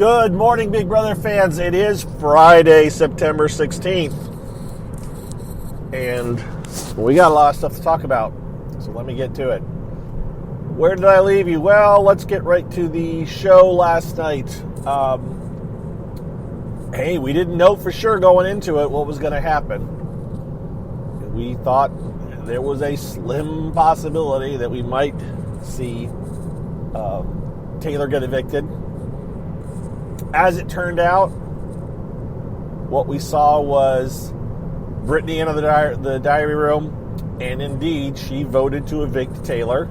Good morning, Big Brother fans. It is Friday, September 16th. And we got a lot of stuff to talk about. So let me get to it. Where did I leave you? Well, let's get right to the show last night. Hey, we didn't know for sure going into it what was going to happen. We thought there was a slim possibility that we might see Taylor get evicted. As it turned out, what we saw was Brittany into the diary room, and indeed, she voted to evict Taylor.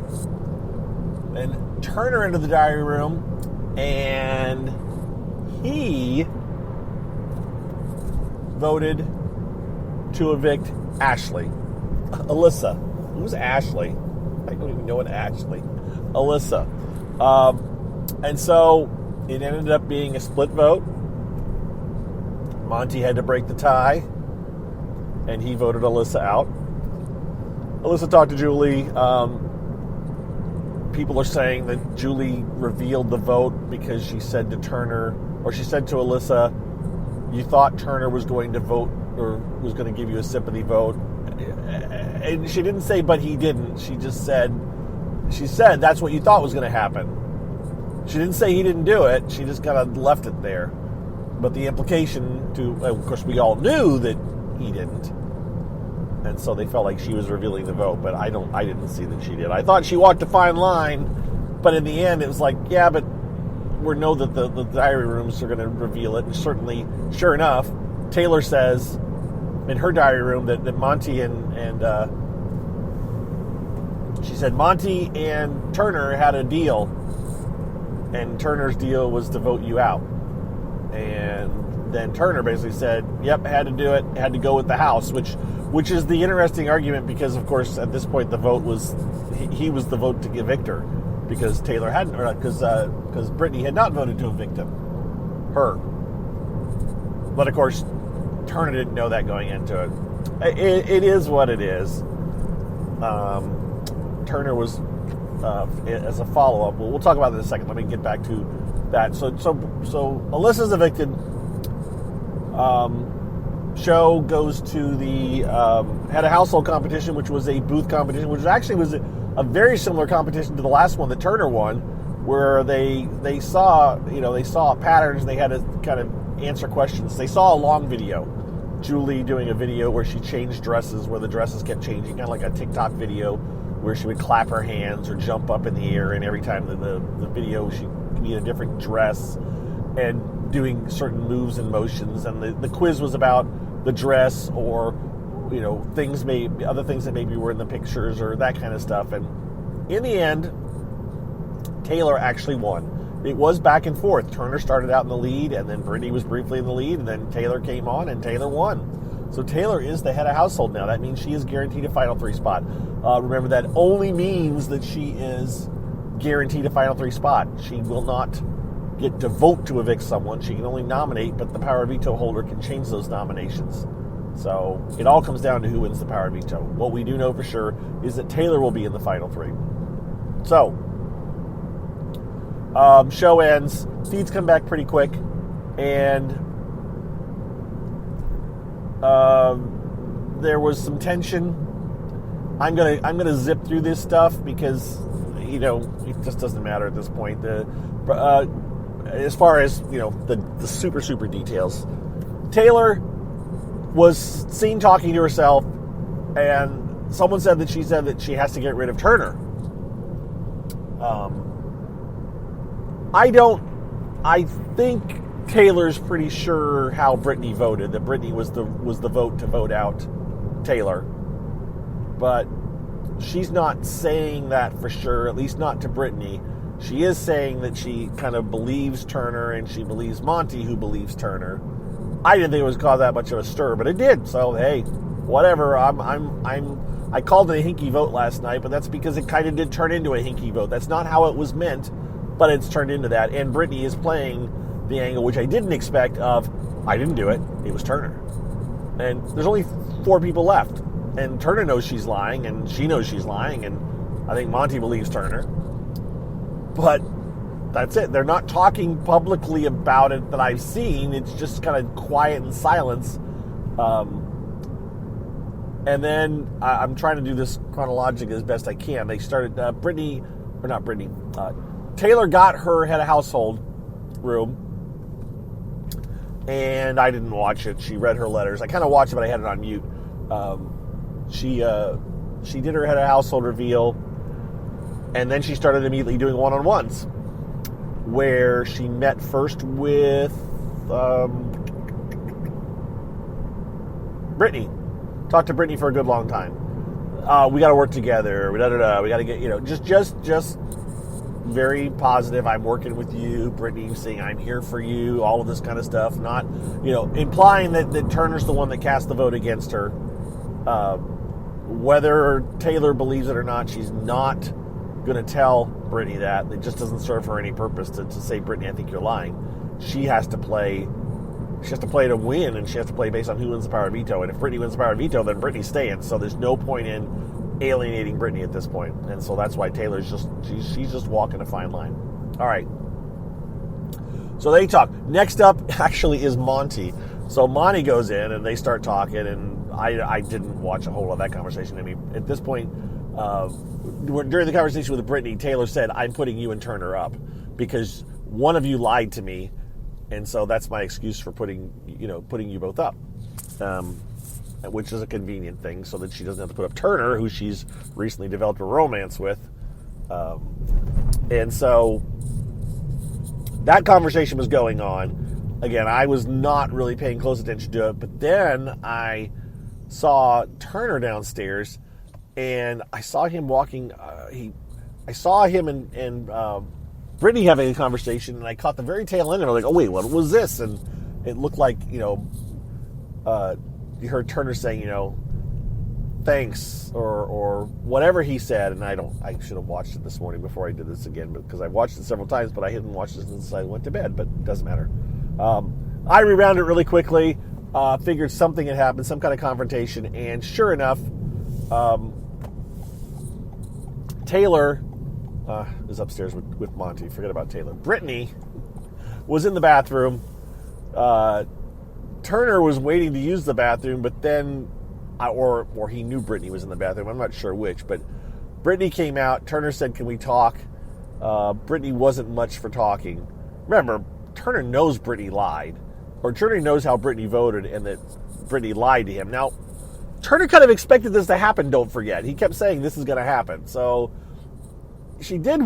And Turner into the diary room, and he voted to evict Ashley. Alyssa. Who's Ashley? I don't even know what Ashley. Alyssa. And so it ended up being a split vote. Monty had to break the tie, and he voted Alyssa out. Alyssa talked to Julie. People are saying that Julie revealed the vote because she said to Turner, or she said to Alyssa, you thought Turner was going to vote or was going to give you a sympathy vote. And she didn't say, but he didn't. She said that's what you thought was going to happen. She didn't say he didn't do it. She just kind of left it there. But the implication of course, we all knew that he didn't. And so they felt like she was revealing the vote, but I didn't see that she did. I thought she walked a fine line, but in the end it was like, yeah, but we know that the diary rooms are going to reveal it. And certainly, sure enough, Taylor says in her diary room that Monty and she said Monty and Turner had a deal, and Turner's deal was to vote you out. And then Turner basically said, yep, had to do it, had to go with the house, which is the interesting argument because, of course, at this point the vote was, he was the vote to evict her because Taylor hadn't, or because Brittany had not voted to evict her. But, of course, Turner didn't know that going into it. It is what it is. Turner was, as a follow-up, we'll talk about that in a second. Let me get back to that. So Alyssa's evicted. Show goes to the had a household competition, which was a booth competition, which actually was a very similar competition to the last one that Turner won, where they saw patterns and they had to kind of answer questions. They saw a long video, Julie doing a video where she changed dresses, where the dresses kept changing, kind of like a TikTok video where she would clap her hands or jump up in the air, and every time the video she could be in a different dress and doing certain moves and motions. And the quiz was about the dress or other things that maybe were in the pictures or that kind of stuff. And in the end, Taylor actually won. It was back and forth. Turner started out in the lead, and then Brittany was briefly in the lead, and then Taylor came on, and Taylor won. So Taylor is the head of household now. That means she is guaranteed a Final Three spot. Remember, that only means that she is guaranteed a Final Three spot. She will not get to vote to evict someone. She can only nominate, but the power of veto holder can change those nominations. So it all comes down to who wins the power of veto. What we do know for sure is that Taylor will be in the Final Three. So, show ends. Feeds come back pretty quick, and there was some tension. I'm gonna zip through this stuff because it just doesn't matter at this point. As far as the super details, Taylor was seen talking to herself, and someone said that she has to get rid of Turner. I think Taylor's pretty sure how Brittany voted, that Brittany was the vote to vote out Taylor. But she's not saying that for sure, at least not to Brittany. She is saying that she kind of believes Turner, and she believes Monty, who believes Turner. I didn't think it was cause that much of a stir, but it did. So hey, whatever. I called it a hinky vote last night, but that's because it kind of did turn into a hinky vote. That's not how it was meant, but it's turned into that. And Brittany is playing the angle, which I didn't expect, of I didn't do it. It was Turner. And there's only 4 people left. And Turner knows she's lying, and she knows she's lying, and I think Monty believes Turner. But that's it. They're not talking publicly about it that I've seen. It's just kind of quiet and silence. And then I'm trying to do this chronologically as best I can. They started, Taylor got her head of household room, and I didn't watch it. She read her letters. I kind of watched it, but I had it on mute. She did her head of household reveal, and then she started immediately doing one-on-ones, where she met first with Brittany. Talked to Brittany for a good long time. We got to work together. We got to get, just very positive. I'm working with you, Brittany, saying I'm here for you, all of this kind of stuff. Not, implying that Turner's the one that cast the vote against her. Whether Taylor believes it or not, she's not going to tell Brittany that. It just doesn't serve her any purpose to say, Brittany, I think you're lying. She has to play to win, and she has to play based on who wins the power of veto. And if Brittany wins the power of veto, then Brittany's staying. So there's no point in alienating Brittany at this point. And so that's why Taylor's she's just walking a fine line. All right. So they talk. Next up actually is Monty. So Monty goes in and they start talking, and I didn't watch a whole lot of that conversation. I mean, at this point, during the conversation with Brittany, Taylor said, I'm putting you and Turner up because one of you lied to me. And so that's my excuse for putting you both up, which is a convenient thing so that she doesn't have to put up Turner, who she's recently developed a romance with. And so that conversation was going on. Again, I was not really paying close attention to it, but then I saw Turner downstairs, and I saw him walking. I saw him and Brittany having a conversation, and I caught the very tail end of it. I was like, oh, wait, what was this? And it looked like, you heard Turner saying, thanks, or whatever he said. And I should have watched it this morning before I did this again, because I've watched it several times, but I hadn't watched it since I went to bed, but it doesn't matter. I rewound it really quickly, figured something had happened, some kind of confrontation, and sure enough, Taylor is upstairs with Monty. Forget about Taylor. Brittany was in the bathroom. Turner was waiting to use the bathroom, but then, or he knew Brittany was in the bathroom. I'm not sure which, but Brittany came out. Turner said, can we talk? Brittany wasn't much for talking. Remember, Turner knows Brittany lied, or Turner knows how Brittany voted and that Brittany lied to him. Now, Turner kind of expected this to happen, don't forget. He kept saying this is going to happen. So she did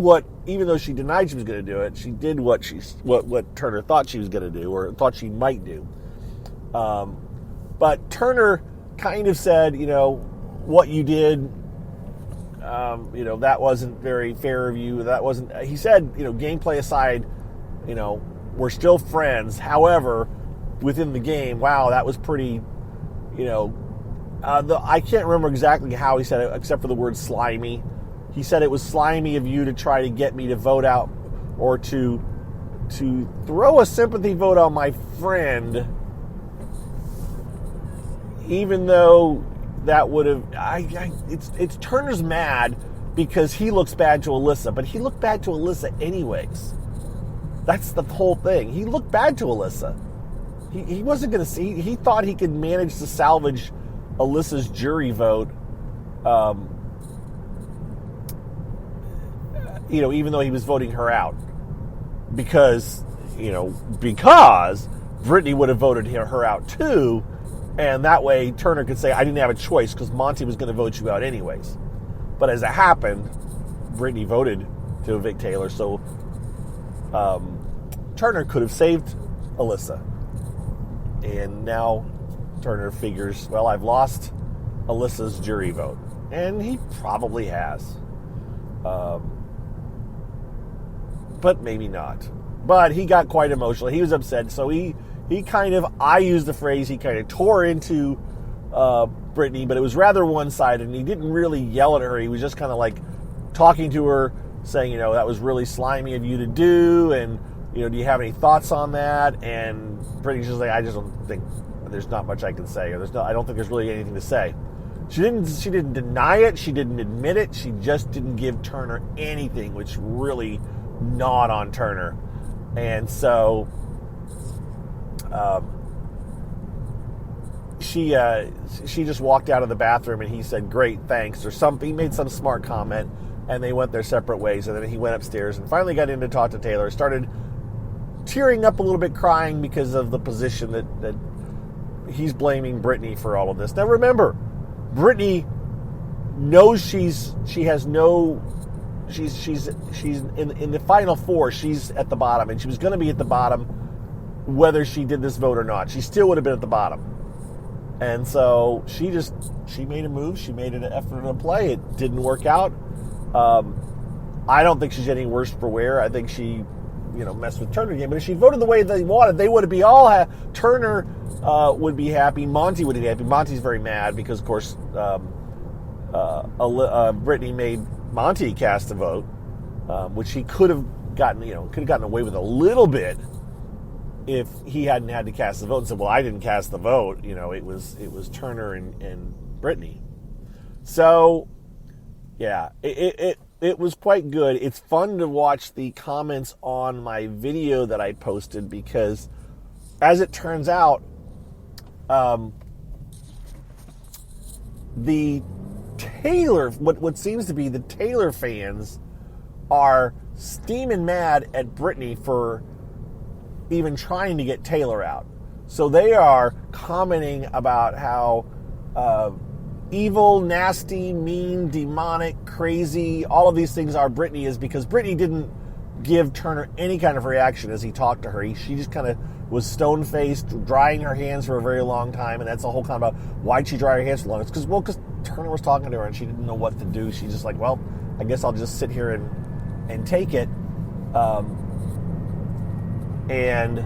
even though she denied she was going to do it, she did what Turner thought she was going to do, or thought she might do. But Turner kind of said, what you did, that wasn't very fair of you. That wasn't, he said, gameplay aside, we're still friends. However, within the game, wow, that was pretty, I can't remember exactly how he said it, except for the word slimy. He said it was slimy of you to try to get me to vote out, or to throw a sympathy vote on my friend, even though that would have. It's Turner's mad because he looks bad to Alyssa, but he looked bad to Alyssa anyways. That's the whole thing. He looked bad to Alyssa. He wasn't going to see. He thought he could manage to salvage Alyssa's jury vote. Even though he was voting her out, because Brittany would have voted her out too, and that way Turner could say, I didn't have a choice because Monty was going to vote you out anyways. But as it happened, Brittany voted to evict Taylor, so Turner could have saved Alyssa. And now Turner figures, well, I've lost Alyssa's jury vote. And he probably has. But maybe not. But he got quite emotional. He was upset. So he kind of, I used the phrase, he kind of tore into Brittany, but it was rather one-sided, and he didn't really yell at her. He was just kind of like talking to her, saying, that was really slimy of you to do, and, do you have any thoughts on that? And Brittany's just like, I just don't think, there's not much I can say, or I don't think there's really anything to say. She didn't deny it, she didn't admit it, she just didn't give Turner anything, which really not on Turner. And so she just walked out of the bathroom, and he said, "Great, thanks," or something. He made some smart comment, and they went their separate ways. And then he went upstairs and finally got in to talk to Taylor. Started tearing up a little bit, crying because of the position that he's blaming Brittany for all of this. Now remember, Brittany knows she's in the final four. She's at the bottom, and she was going to be at the bottom whether she did this vote or not. She still would have been at the bottom. And so she made a move. She made an effort to play. It didn't work out. I don't think she's any worse for wear. I think she, messed with Turner again. But if she voted the way they wanted, they would be all Turner would be happy. Monty would be happy. Monty's very mad because, of course, Brittany made Monty cast a vote, which he could have gotten away with a little bit if he hadn't had to cast the vote and said, "Well, I didn't cast the vote." It was Turner and Brittany. So, yeah, it was quite good. It's fun to watch the comments on my video that I posted because, as it turns out, the Taylor, what seems to be the Taylor fans, are steaming mad at Brittany for even trying to get Taylor out. So they are commenting about how evil, nasty, mean, demonic, crazy, all of these things are Brittany is because Brittany didn't give Turner any kind of reaction as he talked to her. She just kind of was stone-faced, drying her hands for a very long time, and that's the whole comment about why'd she dry her hands so long. It's because Turner was talking to her and she didn't know what to do. She's just like, well, I guess I'll just sit here and take it. And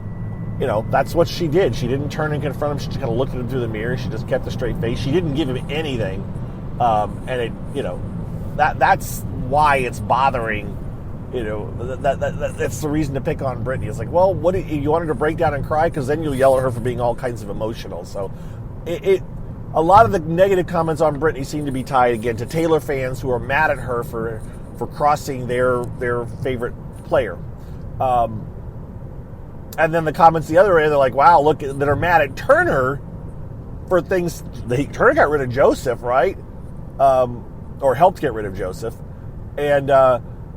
that's what she did. She didn't turn and confront him. She just kind of looked at him through the mirror. She just kept a straight face. She didn't give him anything. That's why it's bothering. That's the reason to pick on Brittany. It's like, well, what you want her to break down and cry? Because then you'll yell at her for being all kinds of emotional. So, a lot of the negative comments on Brittany seem to be tied again to Taylor fans who are mad at her for crossing their favorite player. And then the comments the other way, they're like, wow, look, that are mad at Turner for things. Turner got rid of Joseph, right? Or helped get rid of Joseph. And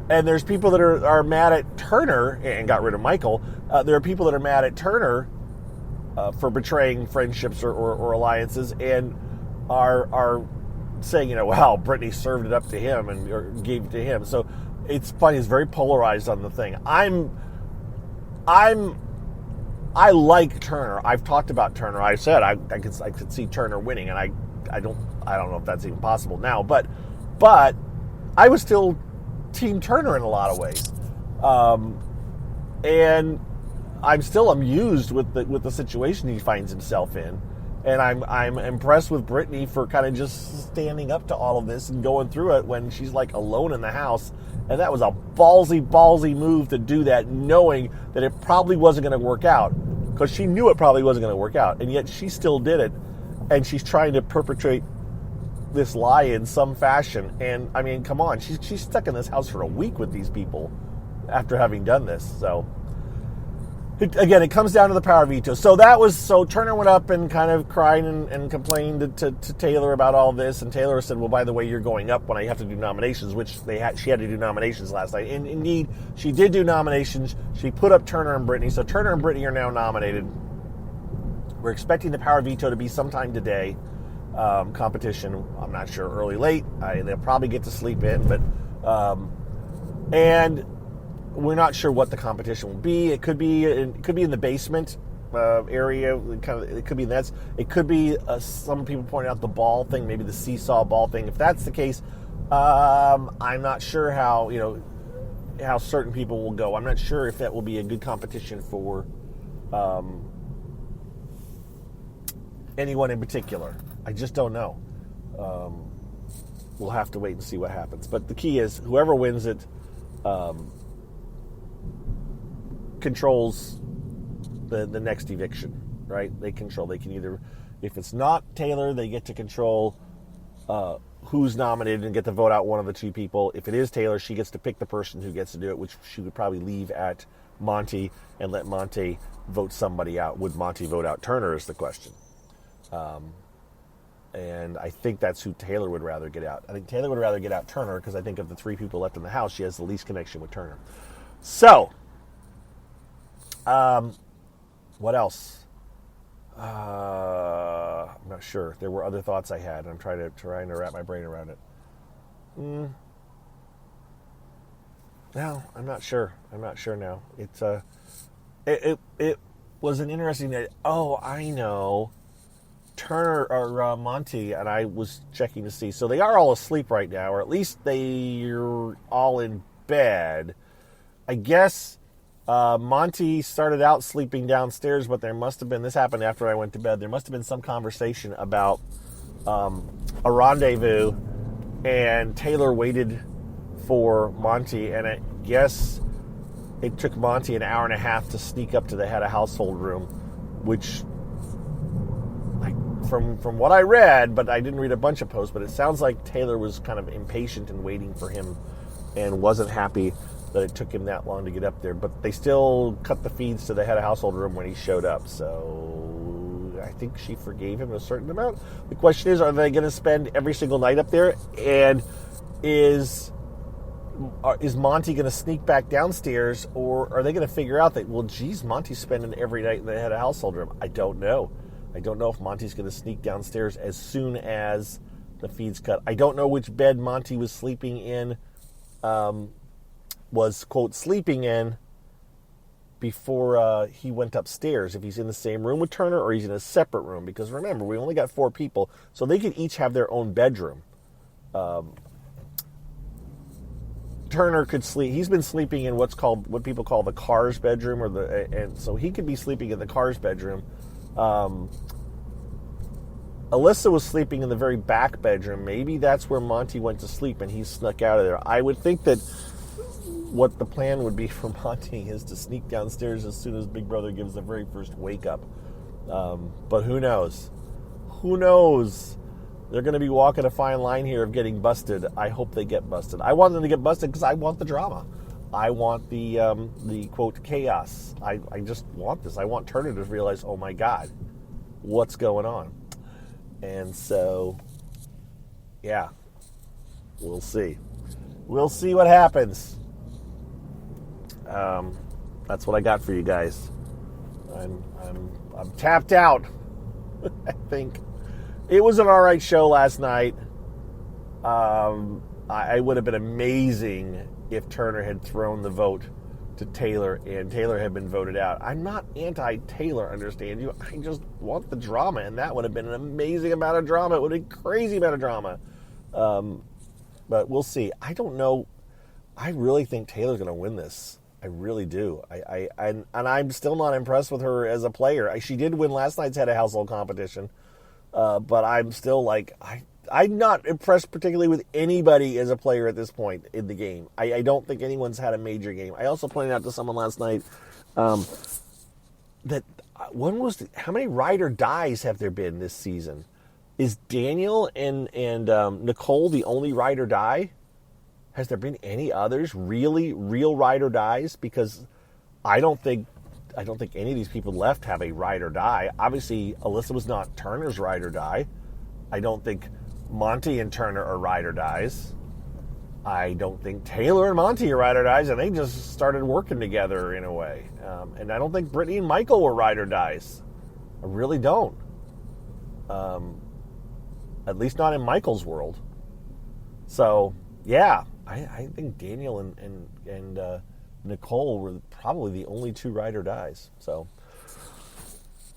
there's people that are mad at Turner and got rid of Michael. There are people that are mad at Turner for betraying friendships or alliances and are saying, wow, Brittany served it up to him or gave it to him. So it's funny. It's very polarized on the thing. I like Turner. I've talked about Turner. I said I could see Turner winning, and I don't know if that's even possible now. But I was still Team Turner in a lot of ways, and I'm still amused with the situation he finds himself in, and I'm impressed with Brittany for kind of just standing up to all of this and going through it when she's like alone in the house. And that was a ballsy move to do that, knowing that it probably wasn't going to work out. Because she knew it probably wasn't going to work out. And yet she still did it. And she's trying to perpetrate this lie in some fashion. And, I mean, come on. She's stuck in this house for a week with these people after having done this. So, again, it comes down to the power veto. So Turner went up and kind of cried and complained to Taylor about all this. And Taylor said, well, by the way, you're going up when I have to do nominations, which she had to do nominations last night. And indeed, she did do nominations. She put up Turner and Brittany. So Turner and Brittany are now nominated. We're expecting the power veto to be sometime today. Competition, I'm not sure, early, late. They'll probably get to sleep in. But and we're not sure what the competition will be. It could be in the basement area. It could be that's. It could be some people pointing out the ball thing, maybe the seesaw ball thing. If that's the case, I'm not sure how certain people will go. I'm not sure if that will be a good competition for anyone in particular. I just don't know. We'll have to wait and see what happens. But the key is whoever wins it controls the next eviction, right? They can either, if it's not Taylor, they get to control who's nominated and get to vote out one of the two people. If it is Taylor, she gets to pick the person who gets to do it, which she would probably leave at Monte and let Monte vote somebody out. Would Monte vote out Turner is the question. And I think that's who Taylor would rather get out. I think Taylor would rather get out Turner because I think of the three people left in the House, she has the least connection with Turner. So, what else? I'm not sure. There were other thoughts I had. I'm trying to wrap my brain around it. No, I'm not sure. I'm not sure now. It was an interesting day. Oh, I know. Turner or Monte, and I was checking to see. So they are all asleep right now, or at least they're all in bed. I guess Monte started out sleeping downstairs, but there must have been, this happened after I went to bed, there must have been some conversation about a rendezvous, and Taylor waited for Monte, and I guess it took Monte an hour and a half to sneak up to the head of household room, which, from what I read, but I didn't read a bunch of posts, but it sounds like Taylor was kind of impatient and waiting for him and wasn't happy that it took him that long to get up there. But they still cut the feeds to the head of household room when he showed up. So I think she forgave him a certain amount. The question is, are they going to spend every single night up there? And is Monte going to sneak back downstairs, or are they going to figure out that, well, geez, Monte's spending every night in the head of household room? I don't know. I don't know if Monte's going to sneak downstairs as soon as the feed's cut. I don't know which bed Monte was sleeping in, quote, sleeping in before he went upstairs. If he's in the same room with Turner or he's in a separate room. Because remember, we only got 4 people, so they could each have their own bedroom. Turner could sleep. He's been sleeping in what people call the car's bedroom, and so he could be sleeping in the car's bedroom. Alyssa was sleeping in the very back bedroom. Maybe that's where Monte went to sleep and he snuck out of there. I would think that what the plan would be for Monte is to sneak downstairs as soon as Big Brother gives the very first wake up. But who knows? Who knows? They're going to be walking a fine line here of getting busted. I hope they get busted. I want them to get busted because I want the drama. I want the quote, chaos. I just want this. I want Turner to realize, oh my God, what's going on? And so, yeah, we'll see. We'll see what happens. That's what I got for you guys. I'm tapped out. I think it was an all right show last night. I would have been amazing if Turner had thrown the vote to Taylor and Taylor had been voted out. I'm not anti-Taylor, understand you. I just want the drama, and that would have been an amazing amount of drama. It would have been a crazy amount of drama. But we'll see. I don't know. I really think Taylor's going to win this. I really do. And I'm still not impressed with her as a player. She did win last night's head of household competition, but I'm still like, I'm not impressed particularly with anybody as a player at this point in the game. I don't think anyone's had a major game. I also pointed out to someone last night that how many ride or dies have there been this season? Is Daniel and Nicole the only ride or die? Has there been any others real ride or dies? Because I don't think any of these people left have a ride or die. Obviously, Alyssa was not Turner's ride or die. I don't think Monte and Turner are ride or dies. I don't think Taylor and Monte are ride or dies, and they just started working together in a way. And I don't think Brittany and Michael were ride or dies. I really don't. At least not in Michael's world. So, yeah, I think Daniel and Nicole were probably the only 2 ride or dies. So,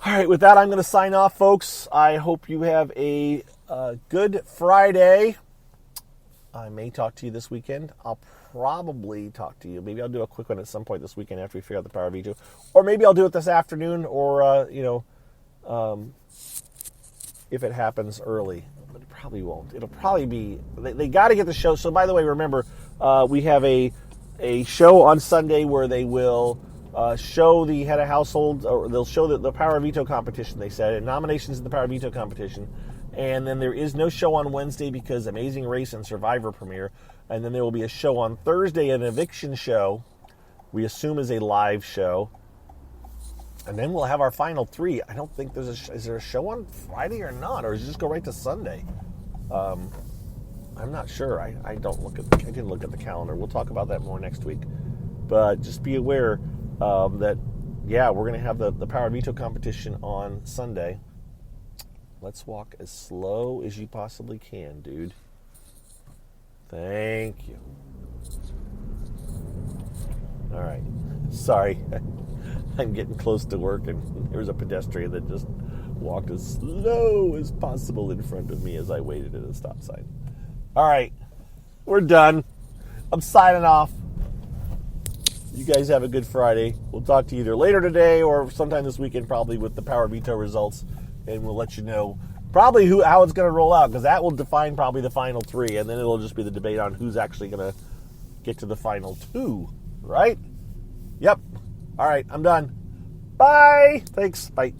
all right, with that, I'm going to sign off, folks. I hope you have a good Friday. I may talk to you this weekend. I'll probably talk to you. Maybe I'll do a quick one at some point this weekend after we figure out the Power Veto. Or maybe I'll do it this afternoon or, if it happens early. But it probably won't. It'll probably be... They got to get the show. So, by the way, remember, we have a show on Sunday where they will show the head of household, or they'll show the Power Veto competition, they said, and nominations in the Power Veto competition. And then there is no show on Wednesday because Amazing Race and Survivor premiere. And then there will be a show on Thursday, an eviction show, we assume is a live show. And then we'll have our final 3. I don't think is there a show on Friday or not? Or does it just go right to Sunday? I'm not sure. I didn't look at the calendar. We'll talk about that more next week. But just be aware that, yeah, we're going to have the Power Veto competition on Sunday. Let's walk as slow as you possibly can, dude. Thank you. All right. Sorry. I'm getting close to work, and there was a pedestrian that just walked as slow as possible in front of me as I waited at a stop sign. All right. We're done. I'm signing off. You guys have a good Friday. We'll talk to you either later today or sometime this weekend, probably with the Power Veto results, and we'll let you know probably how it's going to roll out, because that will define probably the final 3, and then it'll just be the debate on who's actually going to get to the final 2, right? Yep. All right, I'm done. Bye. Thanks. Bye.